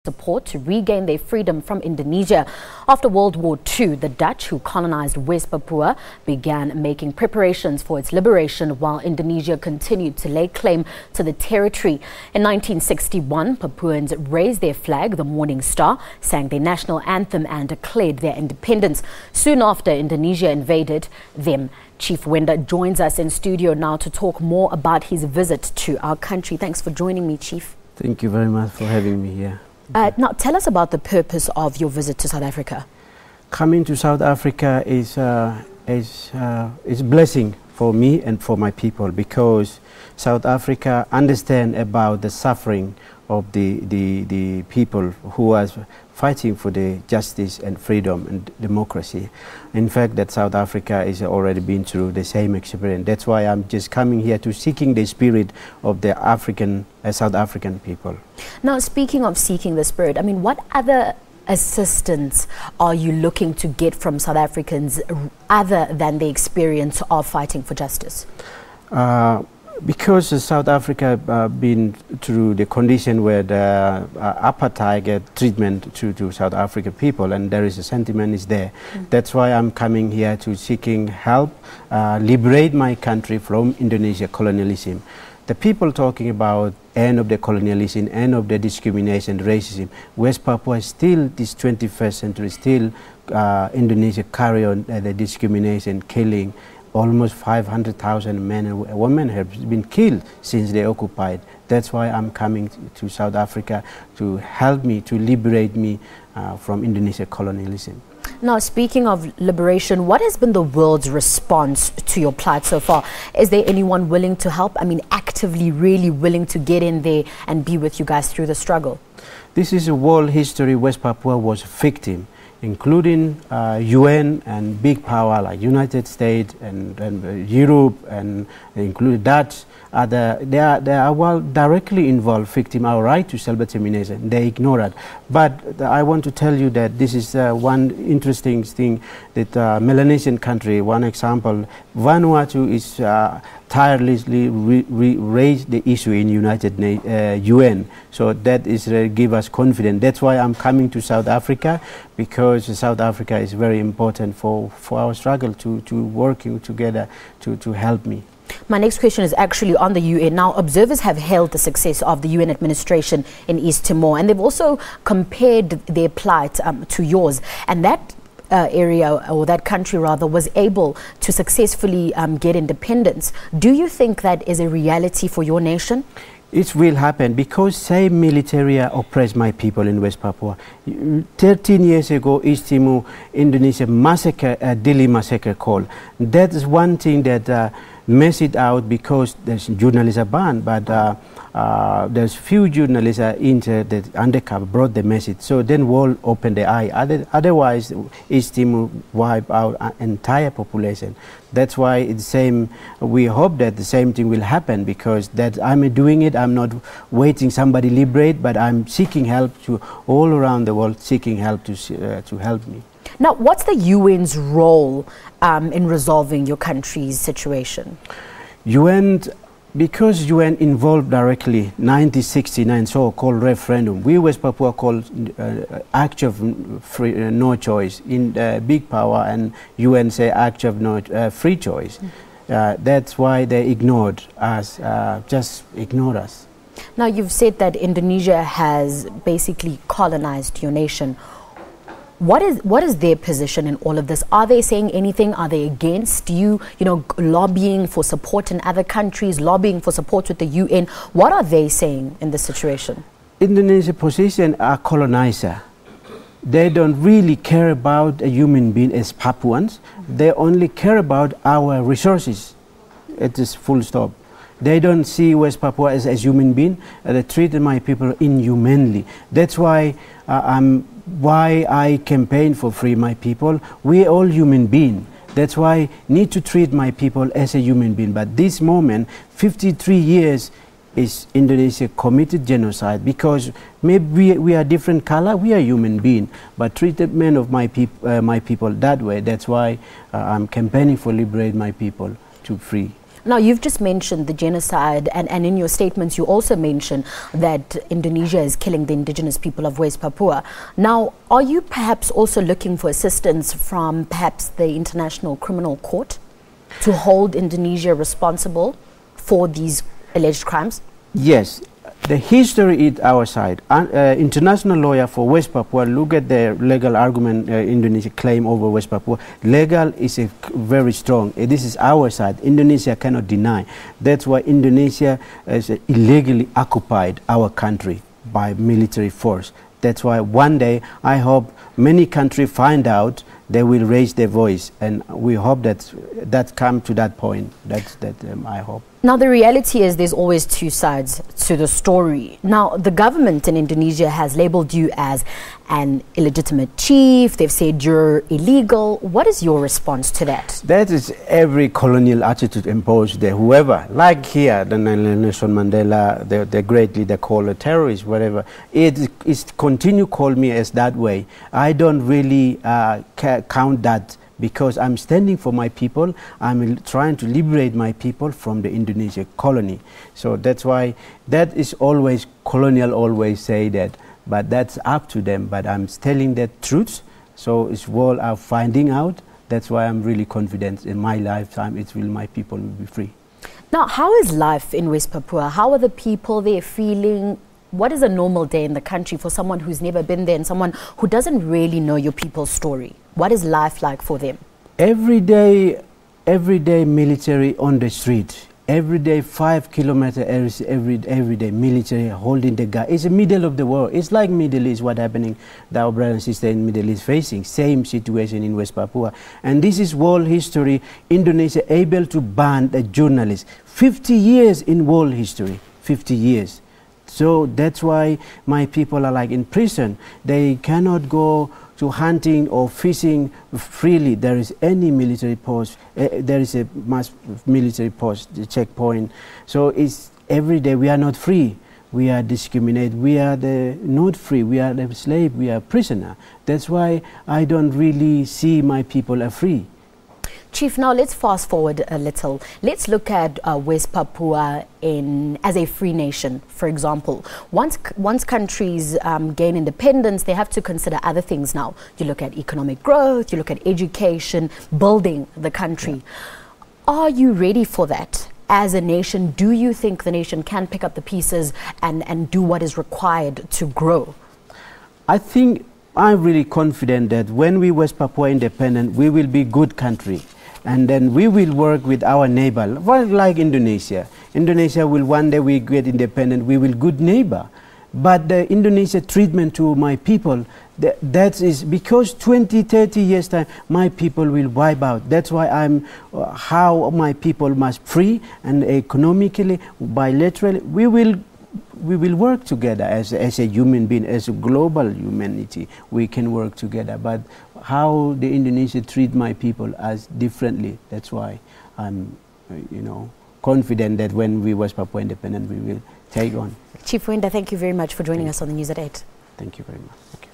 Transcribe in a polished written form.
support to regain their freedom from Indonesia. After World War II, the Dutch, who colonized West Papua, began making preparations for its liberation while Indonesia continued to lay claim to the territory. In 1961, Papuans raised their flag, the Morning Star, sang their national anthem and declared their independence. Soon after, Indonesia invaded them. Chief Wenda joins us in studio now to talk more about his visit to our country. Thanks for joining me, Chief. Thank you very much for having me here. Now, tell us about the purpose of your visit to South Africa. Coming to South Africa is a blessing for me and for my people, because South Africa understand about the suffering of the people who are fighting for the justice and freedom and democracy. In fact, that South Africa is already been through the same experience. That's why I'm just coming here to seeking the spirit of the South African people. Now, speaking of seeking the spirit, I mean, what other assistance are you looking to get from South Africans other than the experience of fighting for justice? Because South Africa been through the condition where the apartheid treatment to South African people, and there is a sentiment is there. That's why I'm coming here to seeking help, liberate my country from Indonesia colonialism. The people talking about end of the colonialism, end of the discrimination, racism. West Papua is still, this 21st century, still Indonesia carry on the discrimination, killing. Almost 500,000 men and women have been killed since they occupied. That's why I'm coming to South Africa to help me, to liberate me from Indonesia colonialism. Now, speaking of liberation, what has been the world's response to your plight so far? Is there anyone willing to help? I mean, actively really willing to get in there and be with you guys through the struggle? This is a world history. West Papua was a victim, including UN and big power like United States and Europe, and include Dutch. They are well directly involved victim our right to self-determination. They ignore it. But I want to tell you that this is one interesting thing that Melanesian country, one example, Vanuatu is tirelessly raised the issue in UN. So that is give us confidence. That's why I'm coming to South Africa, because South Africa is very important for our struggle to working together to help me. My next question is actually on the UN. Now, observers have hailed the success of the UN administration in East Timor, and they've also compared their plight to yours. And that area, or that country rather, was able to successfully get independence. Do you think that is a reality for your nation? It will happen, because same military oppressed my people in West Papua. 13 years ago, East Timor, Indonesia massacre, Dili massacre call. That is one thing that mess it out, because there's journalists are banned, but there's few journalists that undercover brought the message. So then world opened the eye. Otherwise, East Timor wipe out an entire population. That's why it's same. We hope that the same thing will happen, because that I'm doing it. I'm not waiting somebody liberate, but I'm seeking help to all around the world, seeking help to help me. Now, what's the UN's role in resolving your country's situation? UN, because UN involved directly 1969 so-called referendum. We West Papua called act of no choice in big power, and UN say act of no free choice. That's why they ignored us, just ignored us. Now, you've said that Indonesia has basically colonized your nation. What is their position in all of this? Are they saying anything? Are they against you, lobbying for support in other countries, lobbying for support with the UN? What are they saying in this situation? Indonesia's position are colonizer. They don't really care about a human being as Papuans. They only care about our resources. It is full stop. They don't see West Papua as a human being. They treat my people inhumanly. That's why I campaign for free my people. We all human beings. That's why need to treat my people as a human being. But this moment, 53 years, is Indonesia committed genocide, because maybe we are different color, we are human being, but treatment of my people that way. That's why I'm campaigning for liberate my people to free. Now, you've just mentioned the genocide, and in your statements you also mention that Indonesia is killing the indigenous people of West Papua. Now, are you perhaps also looking for assistance from perhaps the International Criminal Court to hold Indonesia responsible for these alleged crimes? Yes. The history is our side. International lawyer for West Papua look at the legal argument Indonesia claim over West Papua. Legal is very strong. This is our side. Indonesia cannot deny. That's why Indonesia has illegally occupied our country by military force. That's why one day I hope many countries find out, they will raise their voice, and we hope that come to that point. I hope. Now, the reality is there's always two sides to the story. Now, the government in Indonesia has labeled you as an illegitimate chief. They've said you're illegal. What is your response to that? That is every colonial attitude imposed there. Whoever, like here, the Nelson Mandela, the great leader called a terrorist, whatever. It is continue call me as that way. I don't really count that, because I'm standing for my people. I'm trying to liberate my people from the Indonesia colony. So that's why that is always, colonial always say that, but that's up to them. But I'm telling the truth, so it's world are finding out. That's why I'm really confident in my lifetime my people will be free. Now, how is life in West Papua? How are the people there feeling? What is a normal day in the country for someone who's never been there and someone who doesn't really know your people's story? What is life like for them? Every day military on the street. Every day 5 kilometers, every day military holding the gun. It's the middle of the war. It's like Middle East, what happening, our brother and sister in Middle East facing. Same situation in West Papua. And this is world history. Indonesia able to ban the journalists. 50 years in world history, 50 years. So that's why my people are like in prison. They cannot go to hunting or fishing freely. There is any military post, there is a mass military post, the checkpoint. So it's every day we are not free. We are discriminated. We are not free. We are the slave. We are prisoner. That's why I don't really see my people are free. Chief, now let's fast forward a little. Let's look at West Papua as a free nation, for example. Once countries gain independence, they have to consider other things now. You look at economic growth, you look at education, building the country. Yeah. Are you ready for that? As a nation, do you think the nation can pick up the pieces and do what is required to grow? I think I'm really confident that when we West Papua independent, we will be good country. And then we will work with our neighbor, like Indonesia. Indonesia will one day we get independent, we will good neighbor. But the Indonesia treatment to my people, that is because 20, 30 years time, my people will wipe out. That's why I'm, how my people must free and economically, bilaterally, we will work together as a human being, as a global humanity. We can work together. But how the Indonesia treat my people as differently, that's why I'm, confident that when we West Papua independent, we will take on. Chief Wenda, thank you very much for joining us on the News at 8. Thank you very much. Okay.